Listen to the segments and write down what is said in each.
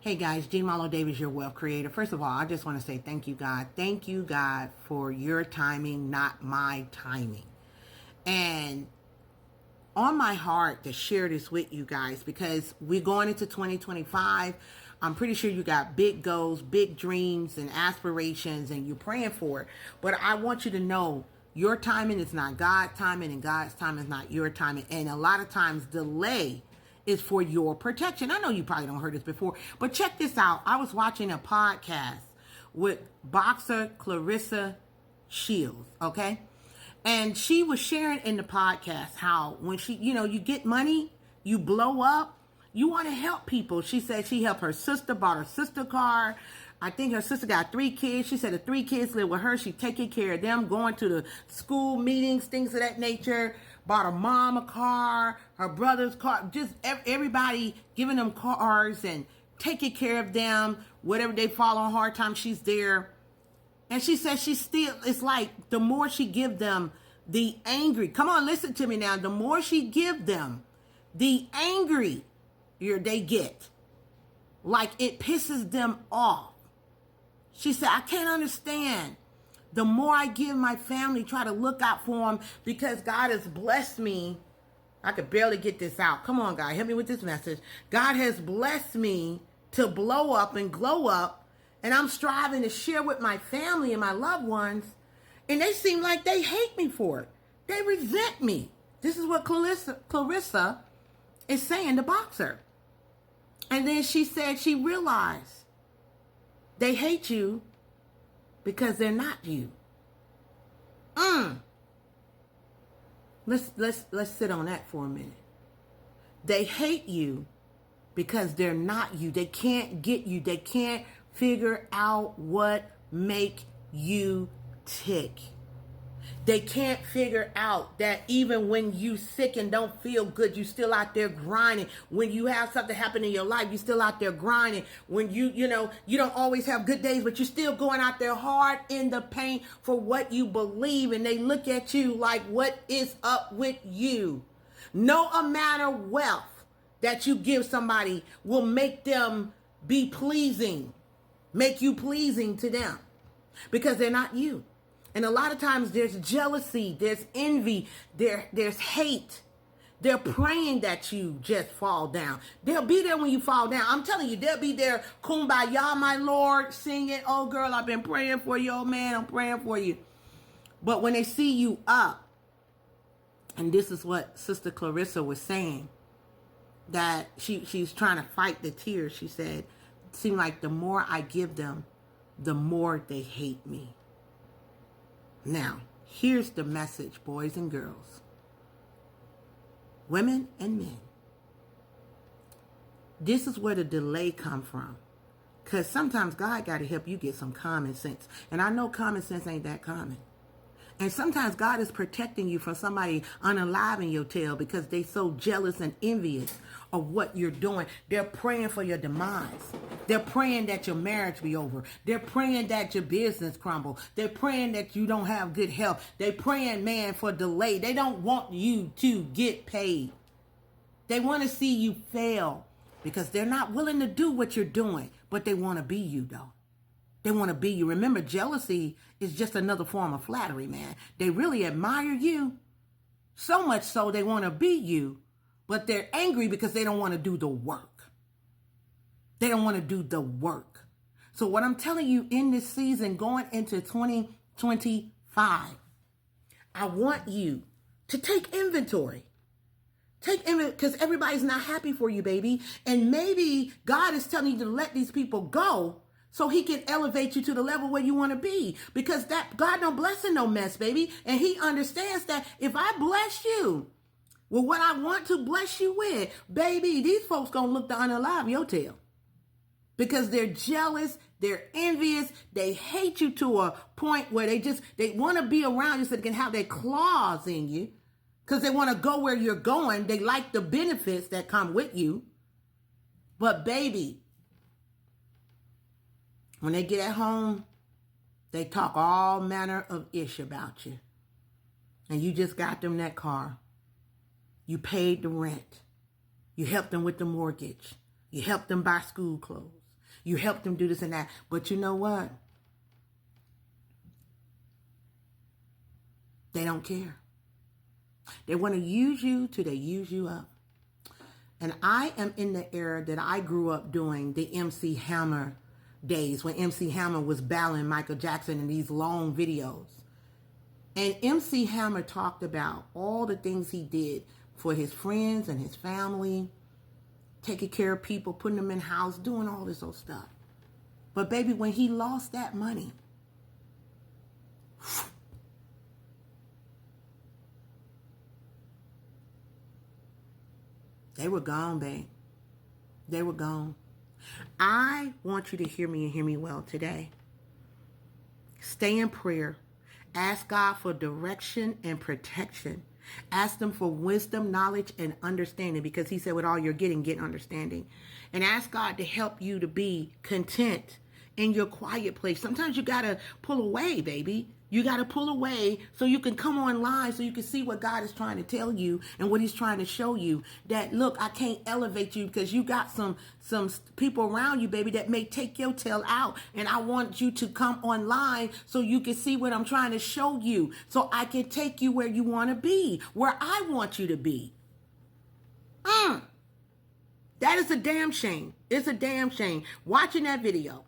Hey guys, Jean Malo Davis, your wealth creator. First of all, I just want to say thank you, God. Thank you, God, for your timing, not my timing. And on my heart to share this with you guys because we're going into 2025. I'm pretty sure you got big goals, big dreams, and aspirations, and you're praying for it. But I want you to know your timing is not God's timing, and God's timing is not your timing. And a lot of times, delay is for your protection. I know you probably don't heard this before, but check this out. I was watching a podcast with boxer Clarissa Shields, okay? And she was sharing in the podcast how when she, you get money, you blow up, you want to help people. She said she helped her sister, bought her sister car. I think her sister got 3 kids. She said the 3 kids live with her. She taking care of them, going to the school meetings, things of that nature. Bought her mom a car, her brother's car, just everybody giving them cars and taking care of them. Whatever they fall on hard times, she's there. And she says she still, it's like the more she give them, the angry, come on, listen to me now. The more she give them, the angrier they get. Like it pisses them off. She said, I can't understand. The more I give my family, try to look out for them because God has blessed me. I could barely get this out. Come on, God, help me with this message. God has blessed me to blow up and glow up. And I'm striving to share with my family and my loved ones. And they seem like they hate me for it. They resent me. This is what Clarissa is saying, the boxer. And then she said she realized they hate you because they're not you. Let's sit on that for a minute. They hate you because they're not you. They can't get you. They can't figure out what make you tick. They can't figure out that even when you sick and don't feel good, you still out there grinding. When you have something happen in your life, you still out there grinding. When you don't always have good days, but you're still going out there hard in the paint for what you believe. And they look at you like, what is up with you? No amount of wealth that you give somebody will make them be pleasing, make you pleasing to them because they're not you. And a lot of times there's jealousy, there's envy, there's hate. They're praying that you just fall down. They'll be there when you fall down. I'm telling you, they'll be there, kumbaya, my Lord, singing, oh girl, I've been praying for you, oh man, I'm praying for you. But when they see you up, and this is what Sister Clarissa was saying, that she's trying to fight the tears. She said, it seemed like the more I give them, the more they hate me. Now, here's the message, boys and girls, women and men. This is where the delay come from. Because sometimes God got to help you get some common sense. And I know common sense ain't that common. And sometimes God is protecting you from somebody unaliving your tail because they so jealous and envious of what you're doing. They're praying for your demise. They're praying that your marriage be over. They're praying that your business crumble. They're praying that you don't have good health. They're praying, man, for delay. They don't want you to get paid. They want to see you fail because they're not willing to do what you're doing, but they want to be you, though. They want to be you. Remember, jealousy is just another form of flattery, man. They really admire you. So much so they want to be you, but they're angry because they don't want to do the work. They don't want to do the work. So what I'm telling you in this season going into 2025, I want you to take inventory. Take inventory because everybody's not happy for you, baby. And maybe God is telling you to let these people go so he can elevate you to the level where you want to be. Because that God don't bless in no mess, baby. And he understands that if I bless you with what I want to bless you with, baby, these folks going to look to unalive your tail. Because they're jealous, they're envious, they hate you to a point where they want to be around you so they can have their claws in you. Because they want to go where you're going. They like the benefits that come with you. But baby, when they get at home, they talk all manner of ish about you. And you just got them that car. You paid the rent. You helped them with the mortgage. You helped them buy school clothes. You help them do this and that. But you know what? They don't care. They want to use you till they use you up. And I am in the era that I grew up doing, the MC Hammer days, when MC Hammer was battling Michael Jackson in these long videos. And MC Hammer talked about all the things he did for his friends and his family, taking care of people, putting them in house, doing all this old stuff. But baby, when he lost that money, they were gone, babe. They were gone. I want you to hear me and hear me well today. Stay in prayer. Ask God for direction and protection. Ask Him for wisdom, knowledge, and understanding, because He said with all you're getting, get understanding. And ask God to help you to be content in your quiet place. Sometimes you got to pull away, baby. You got to pull away so you can come online, so you can see what God is trying to tell you and what He's trying to show you. That, look, I can't elevate you because you got some people around you, baby, that may take your tail out. And I want you to come online so you can see what I'm trying to show you, so I can take you where you want to be, where I want you to be. That is a damn shame. It's a damn shame. Watching that video.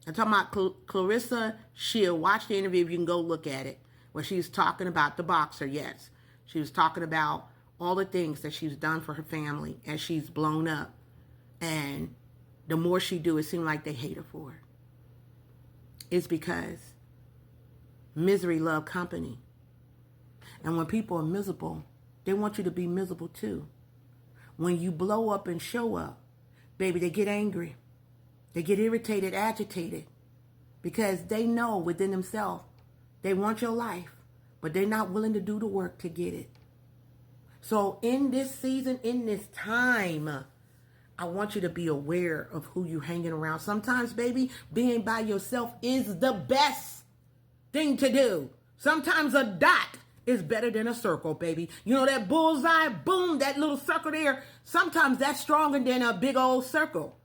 I'm talking about Clarissa Shield. Watch the interview if you can go look at it, where she's talking about the boxer, yes. She was talking about all the things that she's done for her family as she's blown up. And the more she do, it seems like they hate her for it. It's because misery loves company. And when people are miserable, they want you to be miserable too. When you blow up and show up, baby, they get angry. They get irritated, agitated, because they know within themselves they want your life, but they're not willing to do the work to get it. So in this season, in this time, I want you to be aware of who you're hanging around. Sometimes, baby, being by yourself is the best thing to do. Sometimes a dot is better than a circle, baby. You know that bullseye, boom, that little circle there, sometimes that's stronger than a big old circle.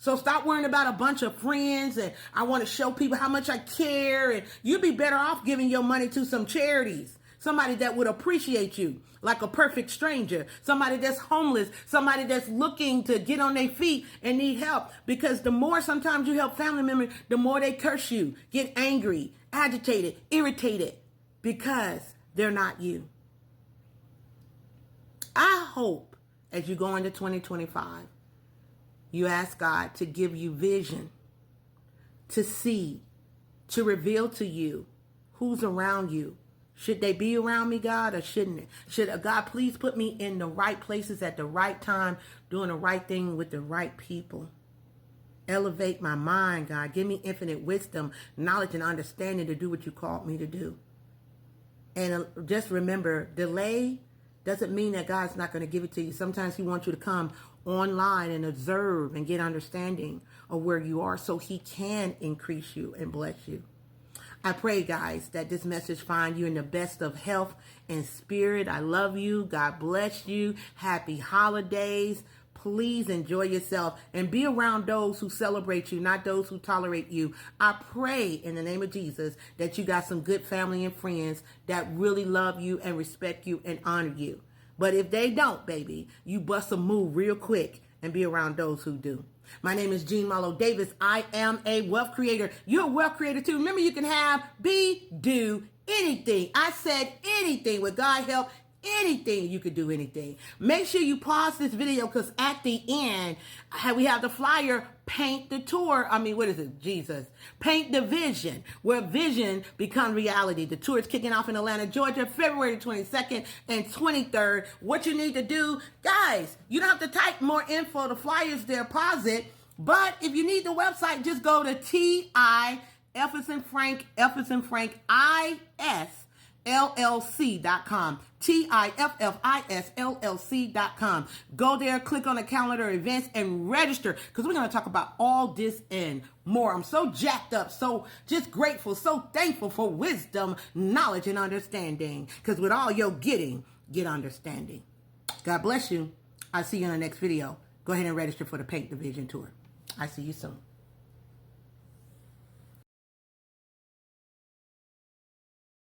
So stop worrying about a bunch of friends and I want to show people how much I care. And you'd be better off giving your money to some charities. Somebody that would appreciate you, like a perfect stranger. Somebody that's homeless. Somebody that's looking to get on their feet and need help. Because the more sometimes you help family members, the more they curse you, get angry, agitated, irritated, because they're not you. I hope as you go into 2025, you ask God to give you vision, to see, to reveal to you who's around you. Should they be around me, God, or shouldn't it? Should God please put me in the right places at the right time, doing the right thing with the right people? Elevate my mind, God. Give me infinite wisdom, knowledge, and understanding to do what you called me to do. And just remember, delay doesn't mean that God's not going to give it to you. Sometimes He wants you to come online and observe and get understanding of where you are so He can increase you and bless you. I pray, guys, that this message find you in the best of health and spirit. I love you. God bless you. Happy holidays. Please enjoy yourself and be around those who celebrate you, not those who tolerate you. I pray in the name of Jesus that you got some good family and friends that really love you and respect you and honor you. But if they don't, baby, you bust a move real quick and be around those who do. My name is Jean Marlo Davis. I am a wealth creator. You're a wealth creator too. Remember, you can have, be, do anything. I said anything. With God help, anything. You could do anything. Make sure you pause this video, because at the end, we have the flyer, paint the tour. What is it? Jesus. Paint the vision, where vision becomes reality. The tour is kicking off in Atlanta, Georgia, February 22nd and 23rd. What you need to do, guys, you don't have to type more info. The flyer's there, pause it. But if you need the website, just go to TIFFISLLC.com. TIFFISLLC.com. Go there, click on the calendar events, and register, because we're going to talk about all this and more. I'm so jacked up, so just grateful, so thankful for wisdom, knowledge, and understanding, because with all you're getting, get understanding. God bless you. I'll see you in the next video. Go ahead and register for the Paint the Vision Tour. I see you soon.